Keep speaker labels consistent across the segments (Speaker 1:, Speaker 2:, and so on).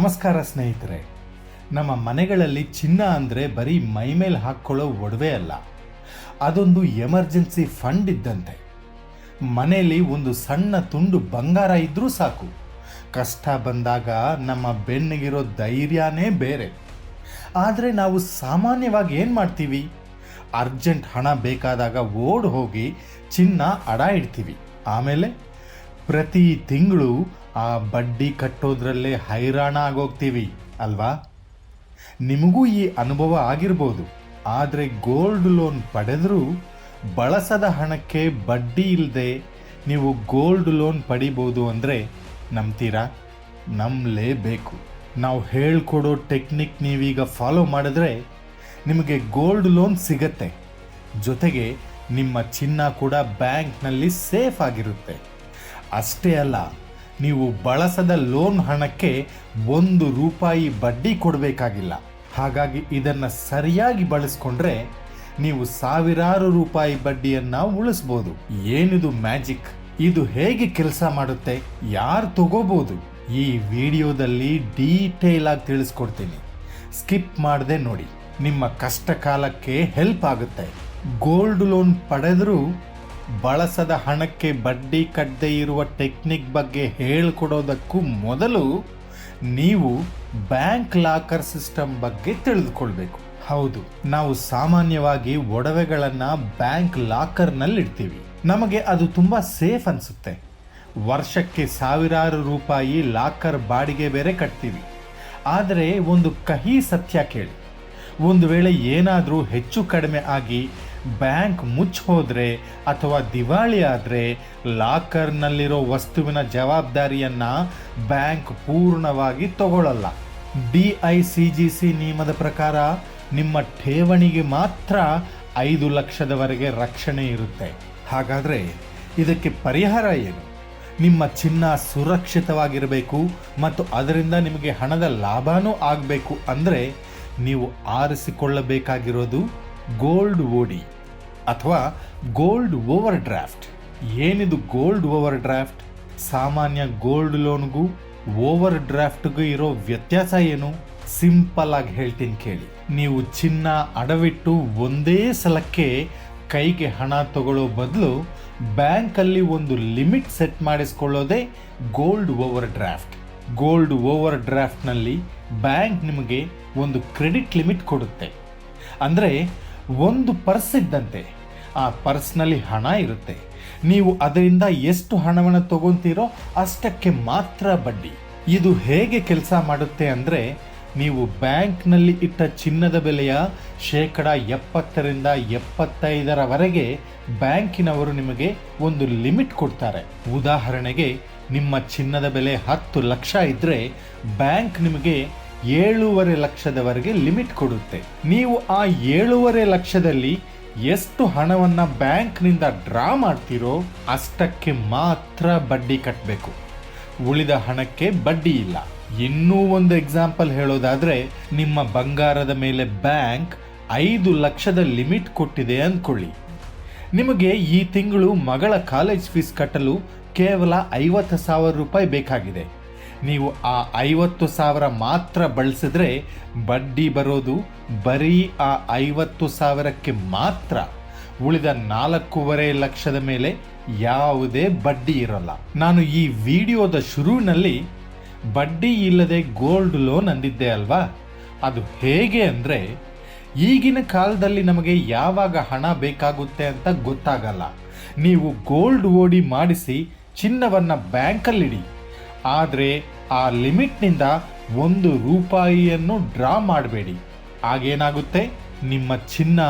Speaker 1: ನಮಸ್ಕಾರ ಸ್ನೇಹಿತರೆ. ನಮ್ಮ ಮನೆಗಳಲ್ಲಿ ಚಿನ್ನ ಅಂದರೆ ಬರೀ ಮೈಮೇಲೆ ಹಾಕ್ಕೊಳ್ಳೋ ಒಡವೆ ಅಲ್ಲ, ಅದೊಂದು ಎಮರ್ಜೆನ್ಸಿ ಫಂಡ್ ಇದ್ದಂತೆ. ಮನೆಯಲ್ಲಿ ಒಂದು ಸಣ್ಣ ತುಂಡು ಬಂಗಾರ ಇದ್ರೂ ಸಾಕು, ಕಷ್ಟ ಬಂದಾಗ ನಮ್ಮ ಬೆನ್ನಿಗಿರೋ ಧೈರ್ಯನೇ ಬೇರೆ. ಆದರೆ ನಾವು ಸಾಮಾನ್ಯವಾಗಿ ಏನು ಮಾಡ್ತೀವಿ? ಅರ್ಜೆಂಟ್ ಹಣ ಬೇಕಾದಾಗ ಓಡ್ ಹೋಗಿ ಚಿನ್ನ ಅಡ ಇಡ್ತೀವಿ. ಆಮೇಲೆ ಪ್ರತಿ ತಿಂಗಳು ಆ ಬಡ್ಡಿ ಕಟ್ಟೋದ್ರಲ್ಲೇ ಹೈರಾಣ ಆಗೋಗ್ತೀವಿ ಅಲ್ವಾ? ನಿಮಗೂ ಈ ಅನುಭವ ಆಗಿರ್ಬೋದು. ಆದರೆ ಗೋಲ್ಡ್ ಲೋನ್ ಪಡೆದರೂ ಬಳಸದ ಹಣಕ್ಕೆ ಬಡ್ಡಿ ಇಲ್ಲದೆ ನೀವು ಗೋಲ್ಡ್ ಲೋನ್ ಪಡಿಬೋದು ಅಂದರೆ ನಂಬ್ತೀರಾ? ನಂಬಲೇಬೇಕು. ನಾವು ಹೇಳ್ಕೊಡೋ ಟೆಕ್ನಿಕ್ ನೀವೀಗ ಫಾಲೋ ಮಾಡಿದ್ರೆ ನಿಮಗೆ ಗೋಲ್ಡ್ ಲೋನ್ ಸಿಗತ್ತೆ. ಜೊತೆಗೆ ನಿಮ್ಮ ಚಿನ್ನ ಕೂಡ ಬ್ಯಾಂಕ್ನಲ್ಲಿ ಸೇಫ್ ಆಗಿರುತ್ತೆ. ಅಷ್ಟೇ ಅಲ್ಲ, ನೀವು ಬಳಸದ ಲೋನ್ ಹಣಕ್ಕೆ ₹1 ಬಡ್ಡಿ ಕೊಡಬೇಕಾಗಿಲ್ಲ. ಹಾಗಾಗಿ ಇದನ್ನು ಸರಿಯಾಗಿ ಬಳಸ್ಕೊಂಡ್ರೆ ನೀವು ಸಾವಿರಾರು ರೂಪಾಯಿ ಬಡ್ಡಿಯನ್ನು ಉಳಿಸ್ಬೋದು. ಏನಿದು ಮ್ಯಾಜಿಕ್? ಇದು ಹೇಗೆ ಕೆಲಸ ಮಾಡುತ್ತೆ? ಯಾರು ತಗೋಬೋದು? ಈ ವಿಡಿಯೋದಲ್ಲಿ ಡೀಟೇಲ್ ಆಗಿ ತಿಳಿಸ್ಕೊಡ್ತೀನಿ. ಸ್ಕಿಪ್ ಮಾಡದೆ ನೋಡಿ, ನಿಮ್ಮ ಕಷ್ಟ ಕಾಲಕ್ಕೆ ಹೆಲ್ಪ್ ಆಗುತ್ತೆ. ಗೋಲ್ಡ್ ಲೋನ್ ಪಡೆದರೂ ಬಳಸದ ಹಣಕ್ಕೆ ಬಡ್ಡಿ ಕಟ್ಟದೇ ಇರುವ ಟೆಕ್ನಿಕ್ ಬಗ್ಗೆ ಹೇಳ್ಕೊಡೋದಕ್ಕೂ ಮೊದಲು ನೀವು ಬ್ಯಾಂಕ್ ಲಾಕರ್ ಸಿಸ್ಟಮ್ ಬಗ್ಗೆ ತಿಳಿದುಕೊಳ್ಬೇಕು. ಹೌದು, ನಾವು ಸಾಮಾನ್ಯವಾಗಿ ಒಡವೆಗಳನ್ನು ಬ್ಯಾಂಕ್ ಲಾಕರ್ನಲ್ಲಿ ಇಡ್ತೀವಿ. ನಮಗೆ ಅದು ತುಂಬ ಸೇಫ್ ಅನಿಸುತ್ತೆ. ವರ್ಷಕ್ಕೆ ಸಾವಿರಾರು ರೂಪಾಯಿ ಲಾಕರ್ ಬಾಡಿಗೆ ಬೇರೆ ಕಟ್ತೀವಿ. ಆದರೆ ಒಂದು ಕಹಿ ಸತ್ಯ ಕೇಳಿ, ಒಂದು ವೇಳೆ ಏನಾದರೂ ಹೆಚ್ಚು ಕಡಿಮೆ ಆಗಿ ಬ್ಯಾಂಕ್ ಮುಚ್ಚಿ ಹೋದರೆ ಅಥವಾ ದಿವಾಳಿ ಆದರೆ ಲಾಕರ್ನಲ್ಲಿರೋ ವಸ್ತುವಿನ ಜವಾಬ್ದಾರಿಯನ್ನು ಬ್ಯಾಂಕ್ ಪೂರ್ಣವಾಗಿ ತಗೊಳ್ಳಲ್ಲ. DICGC ನಿಯಮದ ಪ್ರಕಾರ ನಿಮ್ಮ ಠೇವಣಿಗೆ ಮಾತ್ರ 5 ಲಕ್ಷದವರೆಗೆ ರಕ್ಷಣೆ ಇರುತ್ತೆ. ಹಾಗಾದರೆ ಇದಕ್ಕೆ ಪರಿಹಾರ ಏನು? ನಿಮ್ಮ ಚಿನ್ನ ಸುರಕ್ಷಿತವಾಗಿರಬೇಕು ಮತ್ತು ಅದರಿಂದ ನಿಮಗೆ ಹಣದ ಲಾಭನೂ ಆಗಬೇಕು ಅಂದರೆ ನೀವು ಆರಿಸಿಕೊಳ್ಳಬೇಕಾಗಿರೋದು ಗೋಲ್ಡ್ ಓಡಿ ಅಥವಾ ಗೋಲ್ಡ್ ಓವರ್ ಡ್ರಾಫ್ಟ್. ಏನಿದು ಗೋಲ್ಡ್ ಓವರ್ ಡ್ರಾಫ್ಟ್? ಸಾಮಾನ್ಯ ಗೋಲ್ಡ್ ಲೋನ್ಗೂ ಓವರ್ ಡ್ರಾಫ್ಟ್ಗೂ ಇರೋ ವ್ಯತ್ಯಾಸ ಏನು? ಸಿಂಪಲ್ ಆಗಿ ಹೇಳ್ತೀನಿ ಕೇಳಿ. ನೀವು ಚಿನ್ನ ಅಡವಿಟ್ಟು ಒಂದೇ ಸಲಕ್ಕೆ ಕೈಗೆ ಹಣ ತಗೊಳ್ಳೋ ಬದಲು ಬ್ಯಾಂಕಲ್ಲಿ ಒಂದು ಲಿಮಿಟ್ ಸೆಟ್ ಮಾಡಿಸ್ಕೊಳ್ಳೋದೇ ಗೋಲ್ಡ್ ಓವರ್ ಡ್ರಾಫ್ಟ್. ಗೋಲ್ಡ್ ಓವರ್ ಡ್ರಾಫ್ಟ್ನಲ್ಲಿ ಬ್ಯಾಂಕ್ ನಿಮಗೆ ಒಂದು ಕ್ರೆಡಿಟ್ ಲಿಮಿಟ್ ಕೊಡುತ್ತೆ. ಅಂದರೆ ಒಂದು ಪರ್ಸ್ ಇದ್ದಂತೆ. ಆ ಪರ್ಸ್ನಲ್ಲಿ ಹಣ ಇರುತ್ತೆ. ನೀವು ಅದರಿಂದ ಎಷ್ಟು ಹಣವನ್ನು ತಗೊಂತೀರೋ ಅಷ್ಟಕ್ಕೆ ಮಾತ್ರ ಬಡ್ಡಿ. ಇದು ಹೇಗೆ ಕೆಲಸ ಮಾಡುತ್ತೆ ಅಂದರೆ, ನೀವು ಬ್ಯಾಂಕ್ನಲ್ಲಿ ಇಟ್ಟ ಚಿನ್ನದ ಬೆಲೆಯ 70% 75% ಬ್ಯಾಂಕಿನವರು ನಿಮಗೆ ಒಂದು ಲಿಮಿಟ್ ಕೊಡ್ತಾರೆ. ಉದಾಹರಣೆಗೆ, ನಿಮ್ಮ ಚಿನ್ನದ ಬೆಲೆ 10 ಲಕ್ಷ ಇದ್ದರೆ ಬ್ಯಾಂಕ್ ನಿಮಗೆ 7.5 ಲಕ್ಷದವರೆಗೆ ಲಿಮಿಟ್ ಕೊಡುತ್ತೆ. ನೀವು ಆ 7.5 ಲಕ್ಷದಲ್ಲಿ ಎಷ್ಟು ಹಣವನ್ನು ಬ್ಯಾಂಕ್ನಿಂದ ಡ್ರಾ ಮಾಡ್ತೀರೋ ಅಷ್ಟಕ್ಕೆ ಮಾತ್ರ ಬಡ್ಡಿ ಕಟ್ಟಬೇಕು. ಉಳಿದ ಹಣಕ್ಕೆ ಬಡ್ಡಿ ಇಲ್ಲ. ಇನ್ನೂ ಒಂದು ಎಕ್ಸಾಂಪಲ್ ಹೇಳೋದಾದರೆ, ನಿಮ್ಮ ಬಂಗಾರದ ಮೇಲೆ ಬ್ಯಾಂಕ್ 5 ಲಕ್ಷದ ಲಿಮಿಟ್ ಕೊಟ್ಟಿದೆ ಅಂದ್ಕೊಳ್ಳಿ. ನಿಮಗೆ ಈ ತಿಂಗಳು ಮಗಳ ಕಾಲೇಜ್ ಫೀಸ್ ಕಟ್ಟಲು ಕೇವಲ 50,000 ರೂಪಾಯಿ ಬೇಕಾಗಿದೆ. ನೀವು ಆ 50,000 ಮಾತ್ರ ಬಳಸಿದ್ರೆ ಬಡ್ಡಿ ಬರೋದು ಬರೀ ಆ 50,000ಕ್ಕೆ ಮಾತ್ರ. ಉಳಿದ 4.5 ಲಕ್ಷದ ಮೇಲೆ ಯಾವುದೇ ಬಡ್ಡಿ ಇರಲ್ಲ. ನಾನು ಈ ವಿಡಿಯೋದ ಶುರುವಿನಲ್ಲಿ ಬಡ್ಡಿ ಇಲ್ಲದೆ ಗೋಲ್ಡ್ ಲೋನ್ ಅಂದಿದ್ದೆ ಅಲ್ವಾ? ಅದು ಹೇಗೆ ಅಂದರೆ, ಈಗಿನ ಕಾಲದಲ್ಲಿ ನಮಗೆ ಯಾವಾಗ ಹಣ ಬೇಕಾಗುತ್ತೆ ಅಂತ ಗೊತ್ತಾಗಲ್ಲ. ನೀವು ಗೋಲ್ಡ್ ಓಡಿ ಮಾಡಿಸಿ ಚಿನ್ನವನ್ನು ಬ್ಯಾಂಕಲ್ಲಿಡಿ. ಆದರೆ ಆ ಲಿಮಿಟ್ನಿಂದ ₹1 ಡ್ರಾ ಮಾಡಬೇಡಿ. ಆಗೇನಾಗುತ್ತೆ? ನಿಮ್ಮ ಚಿನ್ನ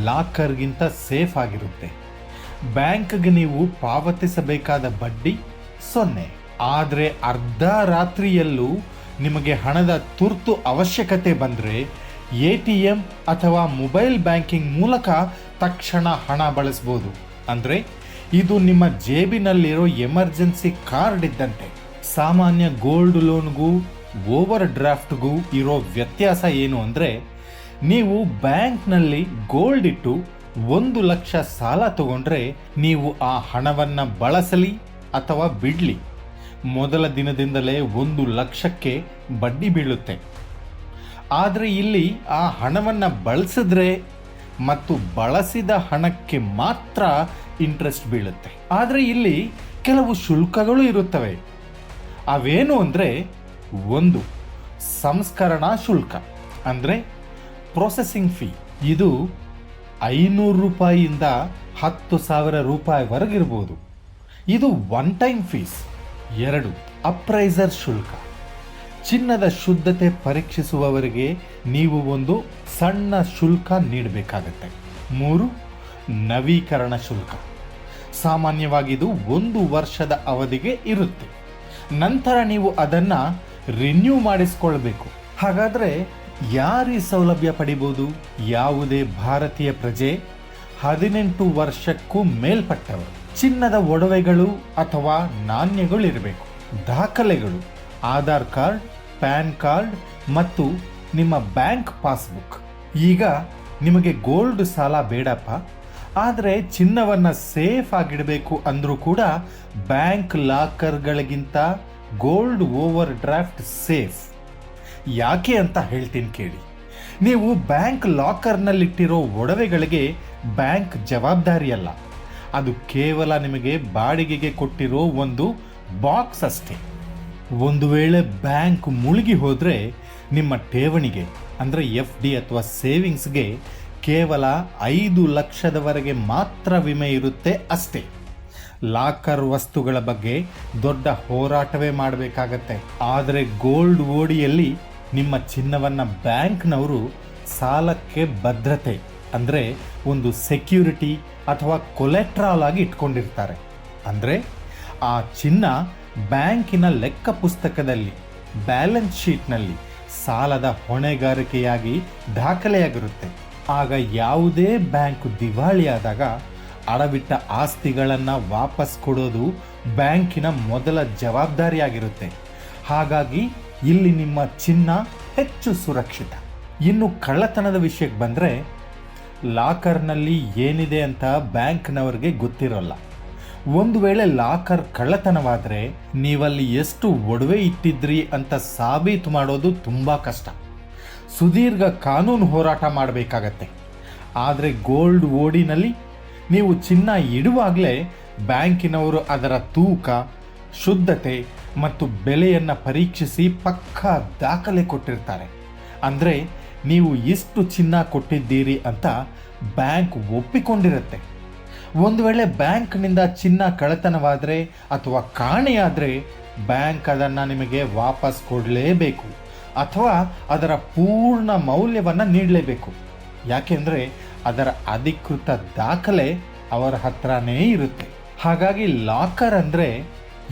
Speaker 1: ಲಾಕರ್ಗಿಂತ ಸೇಫ್ ಆಗಿರುತ್ತೆ. ಬ್ಯಾಂಕ್ಗೆ ನೀವು ಪಾವತಿಸಬೇಕಾದ ಬಡ್ಡಿ 0. ಆದರೆ ಅರ್ಧ ರಾತ್ರಿಯಲ್ಲೂ ನಿಮಗೆ ಹಣದ ತುರ್ತು ಅವಶ್ಯಕತೆ ಬಂದರೆ ATM ಅಥವಾ ಮೊಬೈಲ್ ಬ್ಯಾಂಕಿಂಗ್ ಮೂಲಕ ತಕ್ಷಣ ಹಣ ಬಳಸ್ಬೋದು. ಅಂದರೆ ಇದು ನಿಮ್ಮ ಜೇಬಿನಲ್ಲಿರೋ ಎಮರ್ಜೆನ್ಸಿ ಕಾರ್ಡ್ ಇದ್ದಂತೆ. ಸಾಮಾನ್ಯ ಗೋಲ್ಡ್ ಲೋನ್ಗೂ ಓವರ್ ಡ್ರಾಫ್ಟ್ಗೂ ಇರೋ ವ್ಯತ್ಯಾಸ ಏನು ಅಂದರೆ, ನೀವು ಬ್ಯಾಂಕ್ನಲ್ಲಿ ಗೋಲ್ಡ್ ಇಟ್ಟು 1 ಲಕ್ಷ ಸಾಲ ತಗೊಂಡ್ರೆ ನೀವು ಆ ಹಣವನ್ನು ಬಳಸಲಿ ಅಥವಾ ಬಿಡಲಿ ಮೊದಲ ದಿನದಿಂದಲೇ 1,00,000ಕ್ಕೆ ಬಡ್ಡಿ ಬೀಳುತ್ತೆ. ಆದರೆ ಇಲ್ಲಿ ಆ ಹಣವನ್ನು ಬಳಸಿದ್ರೆ ಮತ್ತು ಬಳಸಿದ ಹಣಕ್ಕೆ ಮಾತ್ರ ಇಂಟ್ರೆಸ್ಟ್ ಬೀಳುತ್ತೆ. ಆದರೆ ಇಲ್ಲಿ ಕೆಲವು ಶುಲ್ಕಗಳು ಇರುತ್ತವೆ. ಅವೇನು ಅಂದರೆ, ಒಂದು ಸಂಸ್ಕರಣಾ ಶುಲ್ಕ ಅಂದರೆ ಪ್ರೊಸೆಸಿಂಗ್ ಫೀ. ಇದು 500 ರೂಪಾಯಿಯಿಂದ 10,000 ರೂಪಾಯಿವರೆಗಿರ್ಬೋದು. ಇದು ಒನ್ ಟೈಮ್ ಫೀಸ್. 2 ಅಪ್ರೈಸರ್ ಶುಲ್ಕ. ಚಿನ್ನದ ಶುದ್ಧತೆ ಪರೀಕ್ಷಿಸುವವರಿಗೆ ನೀವು ಒಂದು ಸಣ್ಣ ಶುಲ್ಕ ನೀಡಬೇಕಾಗತ್ತೆ. 3 ನವೀಕರಣ ಶುಲ್ಕ. ಸಾಮಾನ್ಯವಾಗಿ ಇದು 1 ವರ್ಷದ ಅವಧಿಗೆ ಇರುತ್ತೆ. ನಂತರ ನೀವು ಅದನ್ನು ರಿನ್ಯೂ ಮಾಡಿಸ್ಕೊಳ್ಬೇಕು. ಹಾಗಾದರೆ ಯಾರು ಈ ಸೌಲಭ್ಯ ಪಡಿಬೋದು? ಯಾವುದೇ ಭಾರತೀಯ ಪ್ರಜೆ, 18 ವರ್ಷಕ್ಕೂ ಮೇಲ್ಪಟ್ಟವರು, ಚಿನ್ನದ ಒಡವೆಗಳು ಅಥವಾ ನಾಣ್ಯಗಳು ಇರಬೇಕು. ದಾಖಲೆಗಳು: ಆಧಾರ್ ಕಾರ್ಡ್, ಪ್ಯಾನ್ ಕಾರ್ಡ್ ಮತ್ತು ನಿಮ್ಮ ಬ್ಯಾಂಕ್ ಪಾಸ್ಬುಕ್. ಈಗ ನಿಮಗೆ ಗೋಲ್ಡ್ ಸಾಲ ಬೇಡಪ್ಪ, ಆದರೆ ಚಿನ್ನವನ್ನು ಸೇಫ್ ಆಗಿಡಬೇಕು ಅಂದರೂ ಕೂಡ ಬ್ಯಾಂಕ್ ಲಾಕರ್ಗಳಿಗಿಂತ ಗೋಲ್ಡ್ ಓವರ್ ಡ್ರಾಫ್ಟ್ ಸೇಫ್. ಯಾಕೆ ಅಂತ ಹೇಳ್ತೀನಿ ಕೇಳಿ. ನೀವು ಬ್ಯಾಂಕ್ ಲಾಕರ್ನಲ್ಲಿಟ್ಟಿರೋ ಒಡವೆಗಳಿಗೆ ಬ್ಯಾಂಕ್ ಜವಾಬ್ದಾರಿಯಲ್ಲ. ಅದು ಕೇವಲ ನಿಮಗೆ ಬಾಡಿಗೆಗೆ ಕೊಟ್ಟಿರೋ ಒಂದು ಬಾಕ್ಸ್ ಅಷ್ಟೇ. ಒಂದು ವೇಳೆ ಬ್ಯಾಂಕ್ ಮುಳುಗಿ ಹೋದರೆ ನಿಮ್ಮ ಠೇವಣಿಗೆ ಅಂದರೆ FD ಅಥವಾ ಸೇವಿಂಗ್ಸ್ಗೆ ಕೇವಲ 5 ಲಕ್ಷದವರೆಗೆ ಮಾತ್ರ ವಿಮೆ ಇರುತ್ತೆ ಅಷ್ಟೇ. ಲಾಕರ್ ವಸ್ತುಗಳ ಬಗ್ಗೆ ದೊಡ್ಡ ಹೋರಾಟವೇ ಮಾಡಬೇಕಾಗತ್ತೆ. ಆದರೆ ಗೋಲ್ಡ್ ಓಡಿಯಲ್ಲಿ ನಿಮ್ಮ ಚಿನ್ನವನ್ನು ಬ್ಯಾಂಕ್ನವರು ಸಾಲಕ್ಕೆ ಭದ್ರತೆ ಅಂದರೆ ಒಂದು ಸೆಕ್ಯೂರಿಟಿ ಅಥವಾ ಕೊಲೆಟ್ರಾಲ್ ಆಗಿ ಇಟ್ಕೊಂಡಿರ್ತಾರೆ. ಅಂದರೆ ಆ ಚಿನ್ನ ಬ್ಯಾಂಕಿನ ಲೆಕ್ಕ ಪುಸ್ತಕದಲ್ಲಿ, ಬ್ಯಾಲೆನ್ಸ್ ಶೀಟ್ನಲ್ಲಿ ಸಾಲದ ಹೊಣೆಗಾರಿಕೆಯಾಗಿ ದಾಖಲೆಯಾಗಿರುತ್ತೆ. ಆಗ ಯಾವುದೇ ಬ್ಯಾಂಕ್ ದಿವಾಳಿಯಾದಾಗ ಅಡವಿಟ್ಟ ಆಸ್ತಿಗಳನ್ನು ವಾಪಸ್ ಕೊಡೋದು ಬ್ಯಾಂಕಿನ ಮೊದಲ ಜವಾಬ್ದಾರಿಯಾಗಿರುತ್ತೆ. ಹಾಗಾಗಿ ಇಲ್ಲಿ ನಿಮ್ಮ ಚಿನ್ನ ಹೆಚ್ಚು ಸುರಕ್ಷಿತ. ಇನ್ನು ಕಳ್ಳತನದ ವಿಷಯಕ್ಕೆ ಬಂದರೆ, ಲಾಕರ್ನಲ್ಲಿ ಏನಿದೆ ಅಂತ ಬ್ಯಾಂಕ್ನವರಿಗೆ ಗೊತ್ತಿರೋಲ್ಲ. ಒಂದು ವೇಳೆ ಲಾಕರ್ ಕಳ್ಳತನವಾದರೆ ನೀವಲ್ಲಿ ಎಷ್ಟು ಒಡವೆ ಇಟ್ಟಿದ್ರಿ ಅಂತ ಸಾಬೀತು ಮಾಡೋದು ತುಂಬ ಕಷ್ಟ. ಸುದೀರ್ಘ ಕಾನೂನು ಹೋರಾಟ ಮಾಡಬೇಕಾಗತ್ತೆ. ಆದರೆ ಗೋಲ್ಡ್ ಓಡಿನಲ್ಲಿ ನೀವು ಚಿನ್ನ ಇಡುವಾಗಲೇ ಬ್ಯಾಂಕಿನವರು ಅದರ ತೂಕ, ಶುದ್ಧತೆ ಮತ್ತು ಬೆಲೆಯನ್ನು ಪರೀಕ್ಷಿಸಿ ಪಕ್ಕಾ ದಾಖಲೆ ಕೊಟ್ಟಿರ್ತಾರೆ. ಅಂದರೆ ನೀವು ಇಷ್ಟು ಚಿನ್ನ ಕೊಟ್ಟಿದ್ದೀರಿ ಅಂತ ಬ್ಯಾಂಕ್ ಒಪ್ಪಿಕೊಂಡಿರುತ್ತೆ. ಒಂದು ವೇಳೆ ಬ್ಯಾಂಕ್ನಿಂದ ಚಿನ್ನ ಕಳ್ಳತನವಾದರೆ ಅಥವಾ ಕಾಣೆಯಾದರೆ ಬ್ಯಾಂಕ್ ಅದನ್ನು ನಿಮಗೆ ವಾಪಸ್ ಕೊಡಲೇಬೇಕು ಅಥವಾ ಅದರ ಪೂರ್ಣ ಮೌಲ್ಯವನ್ನು ನೀಡಲೇಬೇಕು. ಯಾಕೆಂದರೆ ಅದರ ಅಧಿಕೃತ ದಾಖಲೆ ಅವರ ಹತ್ರನೇ ಇರುತ್ತೆ. ಹಾಗಾಗಿ ಲಾಕರ್ ಅಂದರೆ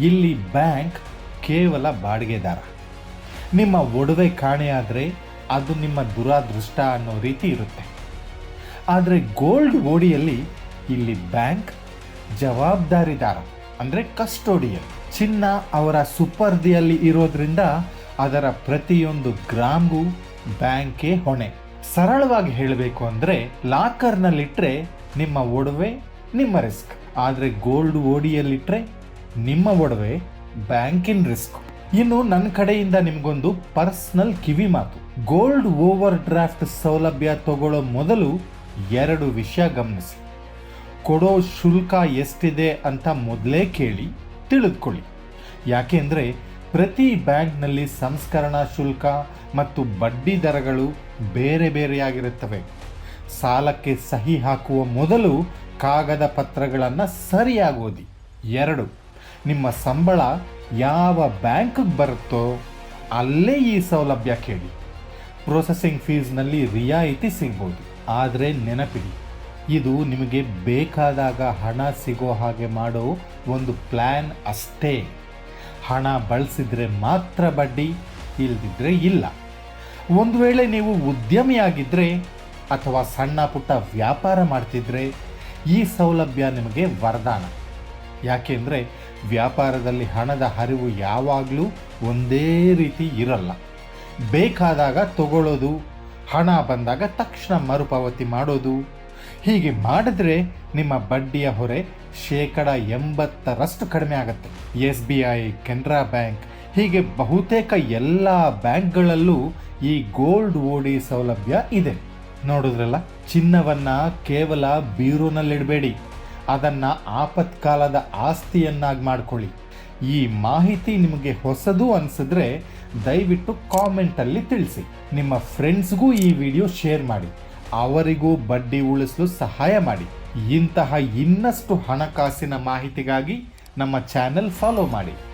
Speaker 1: ಇಲ್ಲಿ ಬ್ಯಾಂಕ್ ಕೇವಲ ಬಾಡಿಗೆದಾರ. ನಿಮ್ಮ ಒಡವೆ ಕಾಣೆಯಾದರೆ ಅದು ನಿಮ್ಮ ದುರಾದೃಷ್ಟ ಅನ್ನೋ ರೀತಿ ಇರುತ್ತೆ. ಆದರೆ ಗೋಲ್ಡ್ ಓಡಿಯಲ್ಲಿ ಇಲ್ಲಿ ಬ್ಯಾಂಕ್ ಜವಾಬ್ದಾರಿದಾರ ಅಂದರೆ ಕಸ್ಟೋಡಿಯನ್. ಚಿನ್ನ ಅವರ ಸುಪರ್ದಿಯಲ್ಲಿ ಇರೋದ್ರಿಂದ ಅದರ ಪ್ರತಿಯೊಂದು ಗ್ರಾಮ್ಗೂ ಬ್ಯಾಂಕೇ ಹೊಣೆ. ಸರಳವಾಗಿ ಹೇಳಬೇಕು ಅಂದರೆ, ಲಾಕರ್ನಲ್ಲಿಟ್ಟರೆ ನಿಮ್ಮ ಒಡವೆ ನಿಮ್ಮ ರಿಸ್ಕ್, ಆದರೆ ಗೋಲ್ಡ್ ಓಡಿಯಲ್ಲಿಟ್ಟರೆ ನಿಮ್ಮ ಒಡವೆ ಬ್ಯಾಂಕಿನ ರಿಸ್ಕ್. ಇನ್ನು ನನ್ನ ಕಡೆಯಿಂದ ನಿಮಗೊಂದು ಪರ್ಸನಲ್ ಕಿವಿ ಮಾತು. ಗೋಲ್ಡ್ ಓವರ್ ಡ್ರಾಫ್ಟ್ ಸೌಲಭ್ಯ ತಗೊಳ್ಳೋ ಮೊದಲು 2 ವಿಷಯ ಗಮನಿಸಿ. ಕೊಡೋ ಶುಲ್ಕ ಎಷ್ಟಿದೆ ಅಂತ ಮೊದಲೇ ಕೇಳಿ ತಿಳಿದುಕೊಳ್ಳಿ. ಯಾಕೆಂದರೆ ಪ್ರತಿ ಬ್ಯಾಂಕ್ನಲ್ಲಿ ಸಂಸ್ಕರಣಾ ಶುಲ್ಕ ಮತ್ತು ಬಡ್ಡಿ ದರಗಳು ಬೇರೆ ಬೇರೆಯಾಗಿರುತ್ತವೆ. ಸಾಲಕ್ಕೆ ಸಹಿ ಹಾಕುವ ಮೊದಲು ಕಾಗದ ಪತ್ರಗಳನ್ನು ಸರಿಯಾಗಿ ಓದಿ. 2 ನಿಮ್ಮ ಸಂಬಳ ಯಾವ ಬ್ಯಾಂಕ್ಗೆ ಬರುತ್ತೋ ಅಲ್ಲೇ ಈ ಸೌಲಭ್ಯ ಕೇಳಿ. ಪ್ರೊಸೆಸಿಂಗ್ ಫೀಸ್ನಲ್ಲಿ ರಿಯಾಯಿತಿ ಸಿಗ್ಬೋದು. ಆದರೆ ನೆನಪಿಡಿ, ಇದು ನಿಮಗೆ ಬೇಕಾದಾಗ ಹಣ ಸಿಗೋ ಹಾಗೆ ಮಾಡೋ ಒಂದು ಪ್ಲ್ಯಾನ್ ಅಷ್ಟೇ. ಹಣ ಬಳಸಿದರೆ ಮಾತ್ರ ಬಡ್ಡಿ, ಇಲ್ಲದಿದ್ದರೆ ಇಲ್ಲ. ಒಂದು ವೇಳೆ ನೀವು ಉದ್ಯಮಿಯಾಗಿದ್ದರೆ ಅಥವಾ ಸಣ್ಣ ಪುಟ್ಟ ವ್ಯಾಪಾರ ಮಾಡ್ತಿದ್ರೆ ಈ ಸೌಲಭ್ಯ ನಿಮಗೆ ವರದಾನ. ಯಾಕೆಂದರೆ ವ್ಯಾಪಾರದಲ್ಲಿ ಹಣದ ಹರಿವು ಯಾವಾಗಲೂ ಒಂದೇ ರೀತಿ ಇರಲ್ಲ. ಬೇಕಾದಾಗ ತಗೊಳ್ಳೋದು, ಹಣ ಬಂದಾಗ ತಕ್ಷಣ ಮರುಪಾವತಿ ಮಾಡೋದು, ಹೀಗೆ ಮಾಡಿದ್ರೆ ನಿಮ್ಮ ಬಡ್ಡಿಯ ಹೊರೆ 80% ಕಡಿಮೆ ಆಗುತ್ತೆ. SBI, ಕೆನರಾ ಬ್ಯಾಂಕ್ ಹೀಗೆ ಬಹುತೇಕ ಎಲ್ಲ ಬ್ಯಾಂಕ್ಗಳಲ್ಲೂ ಈ ಗೋಲ್ಡ್ ಓಡಿ ಸೌಲಭ್ಯ ಇದೆ. ನೋಡಿದ್ರಲ್ಲ, ಚಿನ್ನವನ್ನ ಕೇವಲ ಬೀರೂನಲ್ಲಿಡಬೇಡಿ, ಅದನ್ನ ಆಪತ್ಕಾಲದ ಆಸ್ತಿಯನ್ನಾಗಿ ಮಾಡ್ಕೊಳ್ಳಿ. ಈ ಮಾಹಿತಿ ನಿಮಗೆ ಹೊಸದು ಅನಿಸಿದ್ರೆ ದಯವಿಟ್ಟು ಕಾಮೆಂಟಲ್ಲಿ ತಿಳಿಸಿ. ನಿಮ್ಮ ಫ್ರೆಂಡ್ಸ್ಗೂ ಈ ವಿಡಿಯೋ ಶೇರ್ ಮಾಡಿ, ಅವರಿಗೂ ಬಡ್ಡಿ ಉಳಿಸಲು ಸಹಾಯ ಮಾಡಿ. ಇಂತಹ ಇನ್ನಷ್ಟು ಹಣಕಾಸಿನ ಮಾಹಿತಿಗಾಗಿ ನಮ್ಮ ಚಾನೆಲ್ ಫಾಲೋ ಮಾಡಿ.